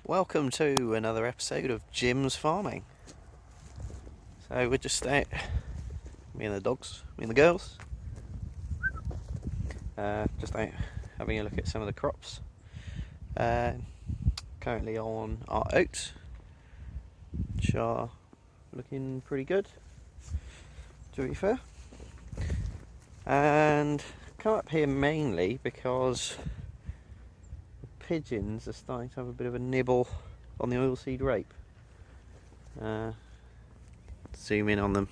Welcome to another episode of Jims Farming. So we're just out, me and the dogs, me and the girls, just out having a look at some of the crops. Currently on our oats, which are looking pretty good, to be fair. And come up here mainly because the pigeons are starting to have a bit of a nibble on the oilseed rape. Zoom in on them.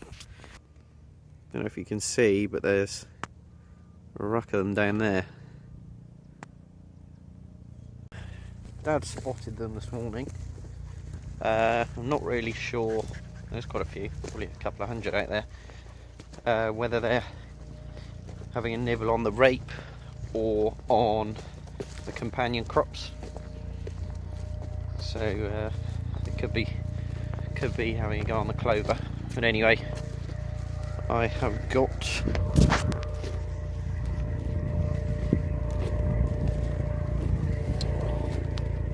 Don't know if you can see, but there's a ruck of them down there. Dad spotted them this morning. I'm not really sure, there's quite a few, probably a couple of hundred out there, whether they're having a nibble on the rape or on the companion crops. So it could be having a go on the clover. But anyway, I have got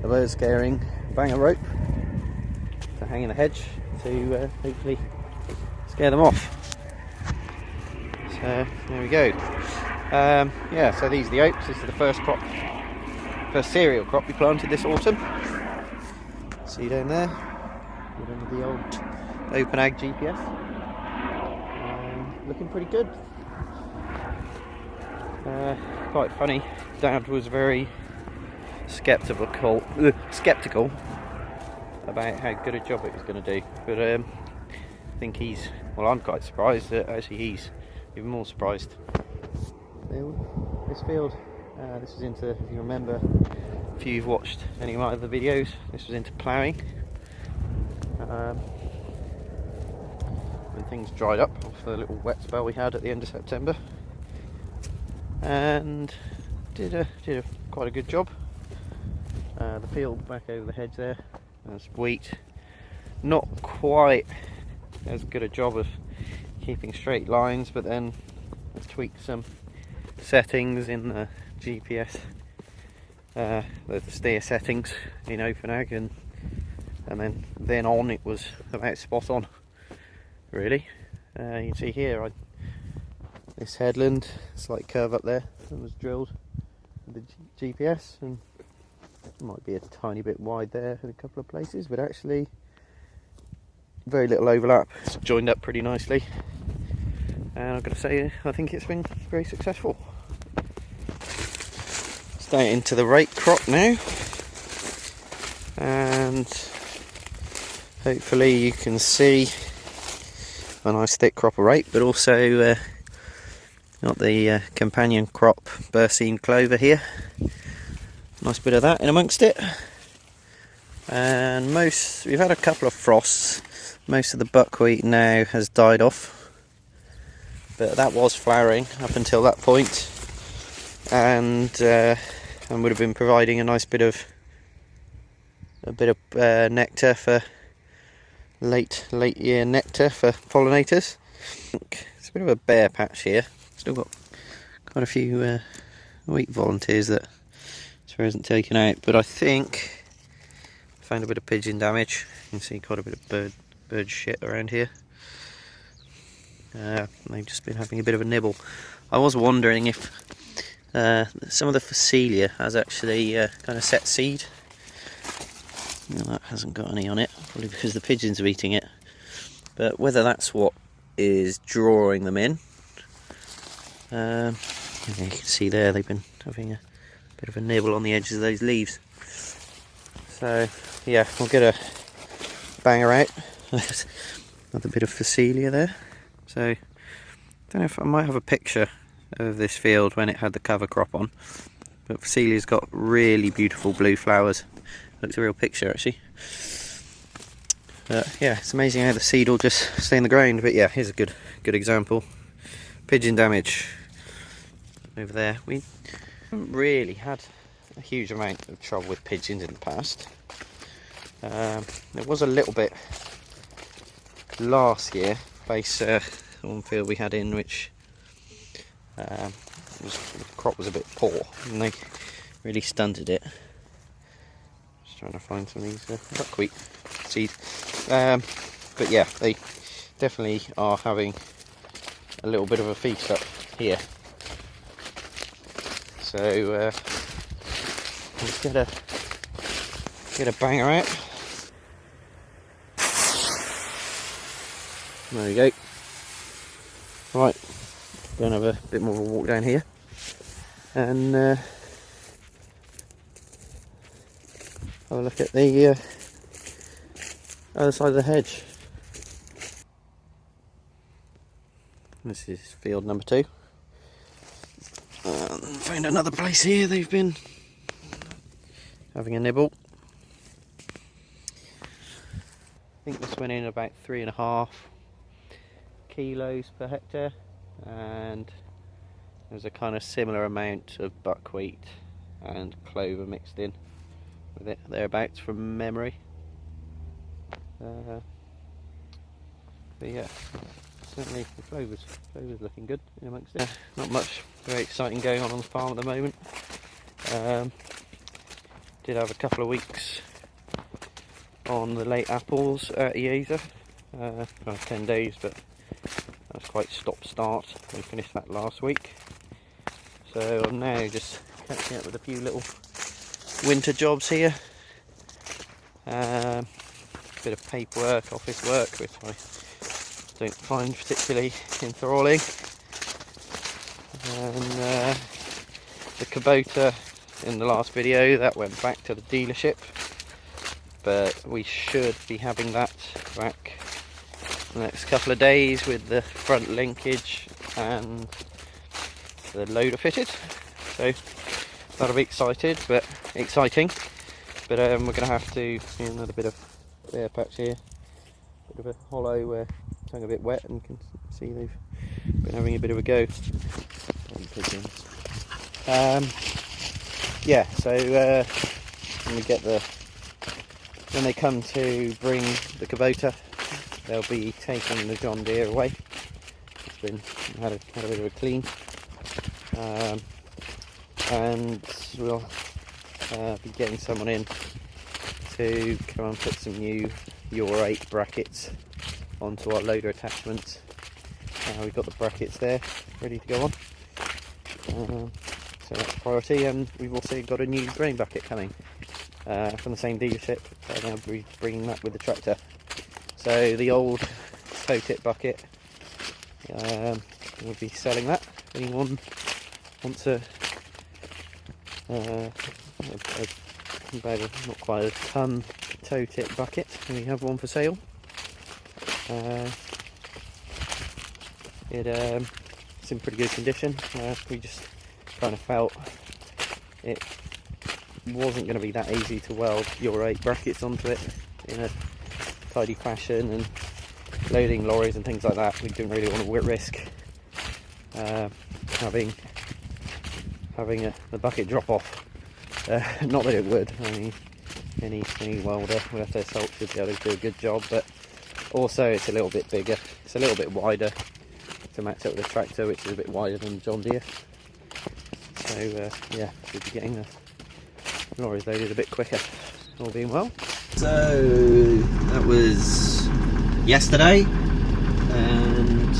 a bird scaring banger rope to hang in the hedge to hopefully scare them off. So there we go. Yeah, so these are the oats. This is the first cereal crop we planted this autumn. See down there, with the old Open Ag GPS. Looking pretty good. Quite funny. Dad was very skeptical about how good a job it was going to do, but I think I'm quite surprised that actually he's even more surprised. This field, this was into, if you remember, if you've watched any of my other videos, this was into ploughing. When things dried up after the little wet spell we had at the end of September, and did quite a good job. The field back over the hedge there, that's wheat. Not quite as good a job of keeping straight lines, but then tweaked some settings in the GPS, the steer settings in Open Ag, and then on it was about spot on, really. You can see here this headland, slight curve up there, that was drilled with the GPS, and it might be a tiny bit wide there in a couple of places, but actually very little overlap. It's joined up pretty nicely, and I've got to say I think it's been very successful. Stay into the rape crop now, and hopefully you can see a nice thick crop of rape, but also got the companion crop Berseem clover here. Nice bit of that in amongst it. And we've had a couple of frosts. Most of the buckwheat now has died off, but that was flowering up until that point, and would have been providing a nice bit of nectar for late year nectar for pollinators. It's a bit of a bare patch here. Still got quite a few wheat volunteers that isn't taken out, but I think I found a bit of pigeon damage. You can see quite a bit of bird shit around here. They've just been having a bit of a nibble. I was wondering if some of the Phacelia has actually kind of set seed. No, that hasn't got any on it, probably because the pigeons are eating it. But whether that's what is drawing them in, you can see there they've been having a bit of a nibble on the edges of those leaves. So yeah, we'll get a banger out. Another bit of Phacelia there. So I don't know if I might have a picture of this field when it had the cover crop on, but Phacelia's got really beautiful blue flowers. Looks a real picture actually. Yeah, it's amazing how the seed will just stay in the ground. But yeah, here's a good example. Pigeon damage over there. We haven't really had a huge amount of trouble with pigeons in the past. There was a little bit last year, one field we had in which the crop was a bit poor and they really stunted it. trying to find some of these buckwheat seed. But yeah, they definitely are having a little bit of a feast up here. So let's get a banger out. There we go. Right, go and have a bit more of a walk down here, and have a look at the other side of the hedge. This is field number 2. Found another place here they've been having a nibble. I think this went in about 3.5 kilos per hectare, and there's a kind of similar amount of buckwheat and clover mixed in with it, thereabouts, from memory. But yeah, certainly the clover's looking good in amongst it. Not much very exciting going on the farm at the moment. Did have a couple of weeks on the late apples at Ieza, kind of 10 days, but that's quite stop-start. We finished that last week, so I'm now just catching up with a few little winter jobs here. Bit of paperwork, office work, which I don't find particularly enthralling. And the Kubota in the last video, that went back to the dealership, but we should be having that back the next couple of days with the front linkage and the loader fitted. So that'll be exciting, but we're going to have to see another bit of bare patch here, bit of a hollow where it's a bit wet, and you can see they've been having a bit of a go. Yeah, so when they come to bring the Kubota, they'll be taking the John Deere away. It's been had a bit of a clean, and we'll be getting someone in to come and put some new Euro 8 brackets onto our loader attachments. We've got the brackets there ready to go on, so that's priority. And we've also got a new grain bucket coming from the same dealership, and I'll be bringing that with the tractor. So the old toe tip bucket, we'll be selling that. If anyone wants not quite a ton toe tip bucket, we have one for sale. It's in pretty good condition. We just kind of felt it wasn't going to be that easy to weld Euro 8 brackets onto it in a tidy fashion, and loading lorries and things like that, we didn't really want to risk having the bucket drop off. Not that it would. I mean, any welder worth their salt should be able to do a good job, but also it's a little bit bigger, it's a little bit wider to match up with the tractor, which is a bit wider than John Deere. So yeah, we'll be getting the lorries loaded a bit quicker, all being well. So that was yesterday, and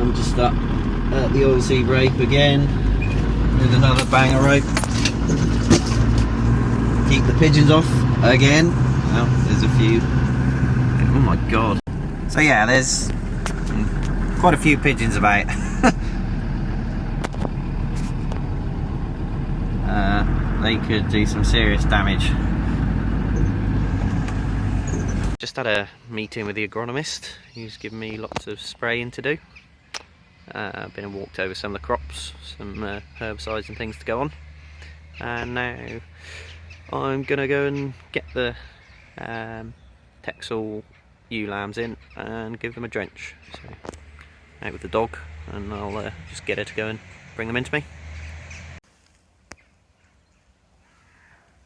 I'm just up at the oilseed rape again with another banger rope. Keep the pigeons off again. Well, there's a few. Oh my god. So yeah, there's quite a few pigeons about. They could do some serious damage. Just had a meeting with the agronomist. He's given me lots of spraying to do. I've been and walked over some of the crops, some herbicides and things to go on, and now I'm gonna go and get the Texel ewe lambs in and give them a drench. So out with the dog, and I'll just get her to go and bring them into me.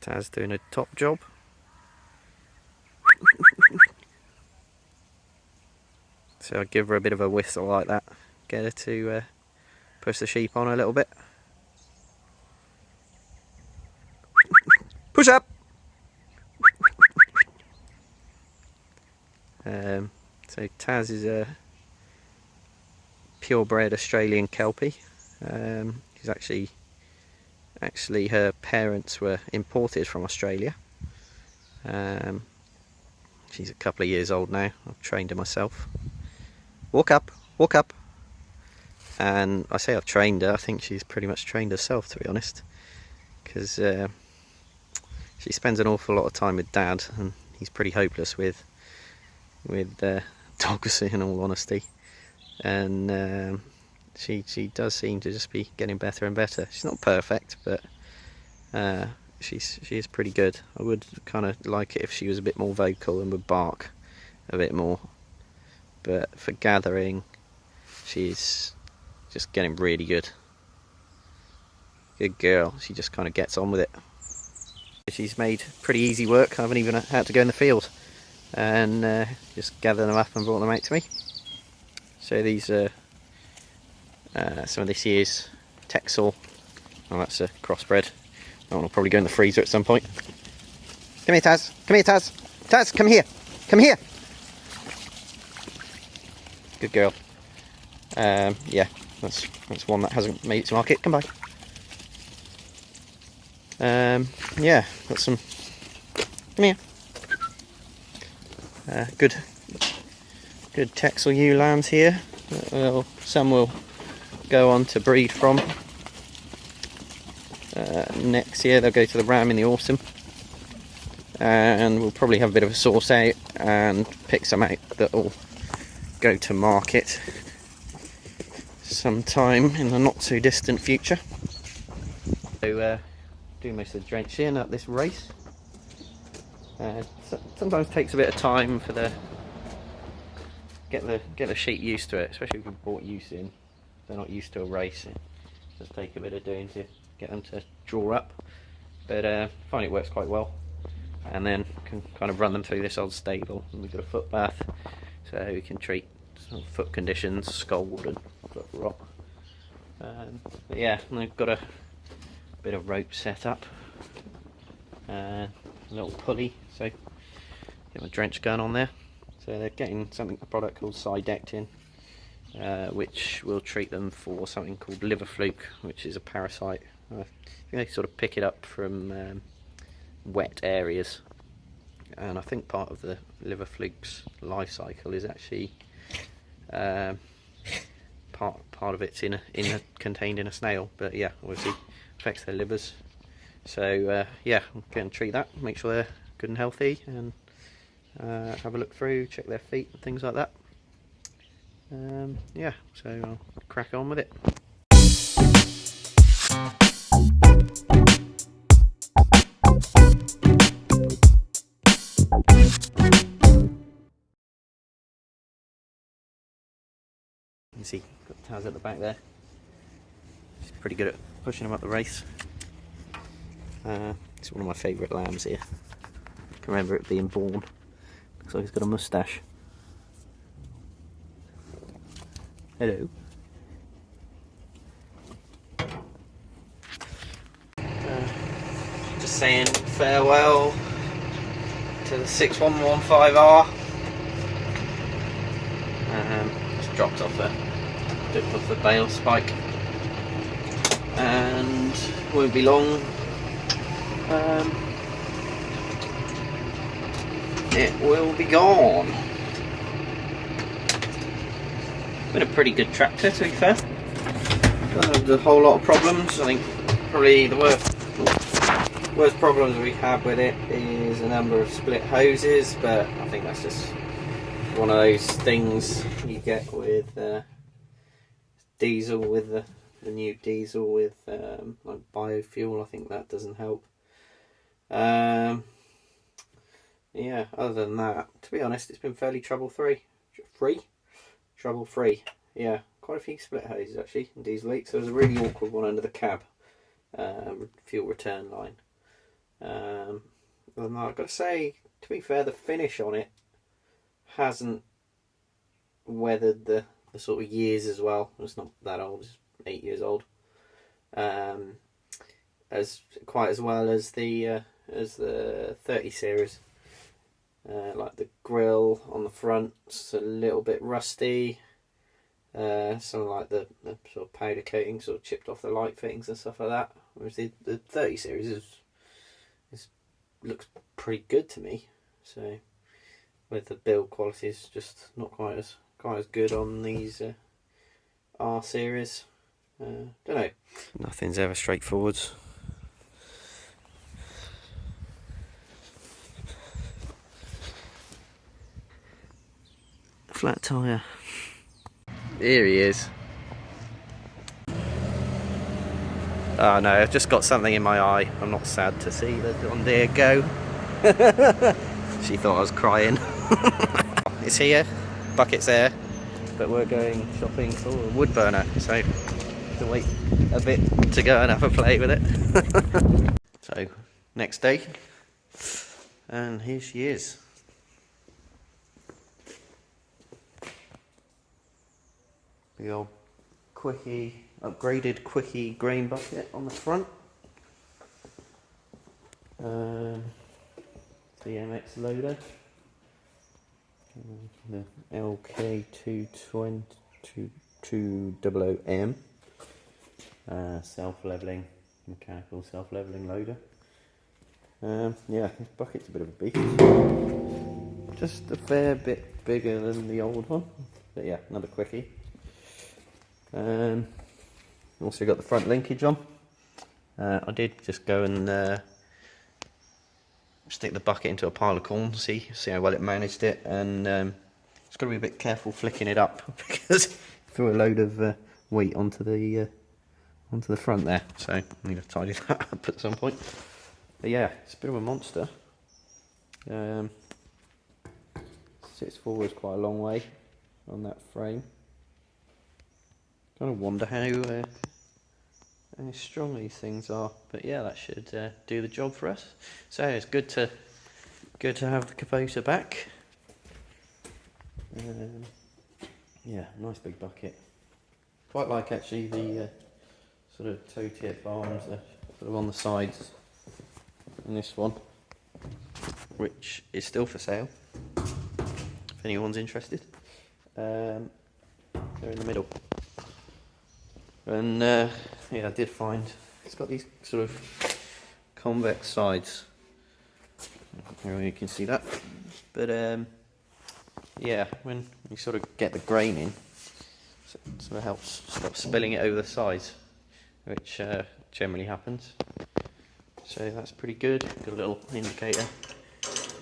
Taz doing a top job. So I'll give her a bit of a whistle like that, get her to push the sheep on a little bit. Push up. So Taz is a purebred Australian Kelpie. She's actually her parents were imported from Australia. She's a couple of years old now. I've trained her myself. Walk up, walk up. And I say I've trained her, I think she's pretty much trained herself, to be honest, because she spends an awful lot of time with Dad, and he's pretty hopeless with dogs, in all honesty. And she does seem to just be getting better and better. She's not perfect, but she is pretty good. I would kind of like it if she was a bit more vocal and would bark a bit more. But for gathering, she's just getting really good. Good girl. She just kind of gets on with it. She's made pretty easy work. I haven't even had to go in the field, and just gather them up and brought them out to me. So these are some of this year's Texel. Oh, that's a crossbred. That one will probably go in the freezer at some point. Come here, Taz. Come here, Taz. Taz, come here. Come here. Good girl. Yeah, that's one that hasn't made it to market. Come by. Yeah, got some. Come here. Good Texel ewe lambs here. Some will go on to breed from. Next year they'll go to the ram in the autumn, and we'll probably have a bit of a source out and pick some out that will go to market sometime in the not too distant future. So do most of the drenching at this race. Sometimes takes a bit of time for get the sheep used to it, especially if you've brought ewes in. They're not used to a race. It does take a bit of doing to get them to draw up, but I find it works quite well. And then can kind of run them through this old stable, and we've got a foot bath, so we can treat some foot conditions, scald and foot rot. But yeah, and I've got a bit of rope set up, a little pulley, so get my drench gun on there. So they're getting a product called cider, which will treat them for something called liver fluke, which is a parasite. I think they sort of pick it up from wet areas, and I think part of the liver fluke's life cycle is actually part of it's contained in a snail. But yeah, obviously affects their livers. So yeah, we can treat that, make sure they're good and healthy, and have a look through, check their feet and things like that. Yeah, so I'll crack on with it. You can see, got Taz at the back there. She's pretty good at pushing them up the race. It's one of my favourite lambs here. I can remember it being born. Looks like he's got a moustache. Hello. Just saying farewell to the 6115R. Just dropped off the bale spike, and won't be long. It will be gone. Been a pretty good tractor, to be fair. Doesn't have a whole lot of problems. I think probably the worst problems we have with it is a number of split hoses, but I think that's just one of those things you get with diesel, with the new diesel with like biofuel. I think that doesn't help. Yeah, other than that, to be honest, it's been fairly trouble-free. Trouble-free. Yeah, quite a few split hoses actually, and diesel leaks. There was a really awkward one under the cab, fuel return line. Other than that, I've got to say, to be fair, the finish on it hasn't weathered the sort of years as well. It's not that old, it's 8 years old. As well as the as the 30 series. Like the grill on the front's a little bit rusty. Some of like the sort of powder coating sort of chipped off the light fittings and stuff like that. Whereas the 30 series looks pretty good to me. So with the build quality is just not quite as good on these R series. Don't know. Nothing's ever straightforward. Flat tyre. Here he is. Oh no, I've just got something in my eye. I'm not sad to see the John Deere go. She thought I was crying. It's here, bucket's there, but we're going shopping for a wood burner, so to wait a bit to go and have a play with it. So, next day, and here she is. The old upgraded quickie grain bucket on the front. The MX loader. The LK200M. Self-leveling, mechanical self-leveling loader. Yeah, this bucket's a bit of a beast. Just a fair bit bigger than the old one. But yeah, another quickie. Also got the front linkage on. I did just go and stick the bucket into a pile of corn, see how well it managed it, and it's got to be a bit careful flicking it up because it threw a load of weight onto the front there, so I need to tidy that up at some point. But yeah, it's a bit of a monster. Sits forward quite a long way on that frame. Kind of wonder how strong these things are, but yeah, that should do the job for us. So it's good to have the Kubota back. Yeah, nice big bucket. Quite like actually the sort of toe tip arms sort of on the sides in this one, which is still for sale if anyone's interested. They're in the middle. And yeah, I did find it's got these sort of convex sides. I don't know if you can see that, but yeah, when you sort of get the grain in, it sort of helps stop spilling it over the sides, which generally happens. So that's pretty good. Got a little indicator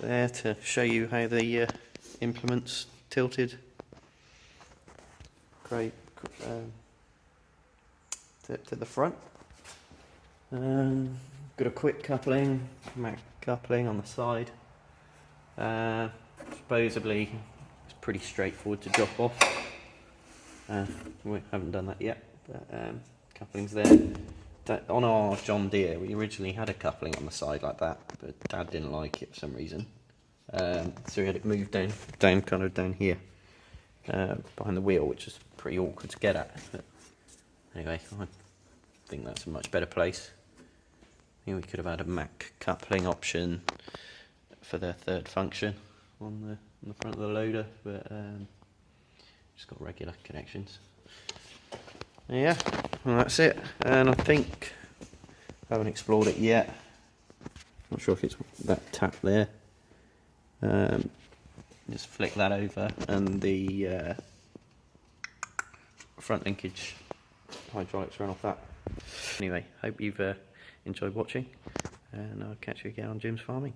there to show you how the implement's tilted. Great. To the front. Got a quick coupling, Mac coupling on the side. Supposedly it's pretty straightforward to drop off. We haven't done that yet, but coupling's there. On our John Deere we originally had a coupling on the side like that, but Dad didn't like it for some reason. So we had it moved down kind of down here behind the wheel, which is pretty awkward to get at. But anyway, I think that's a much better place. I think we could have had a Mac coupling option for the third function on the front of the loader, but just got regular connections. Yeah, well, that's it. And I think I haven't explored it yet. Not sure if it's that tap there. Just flick that over, and the front linkage hydraulics run off that. Anyway, hope you've enjoyed watching, and I'll catch you again on Jims Farming.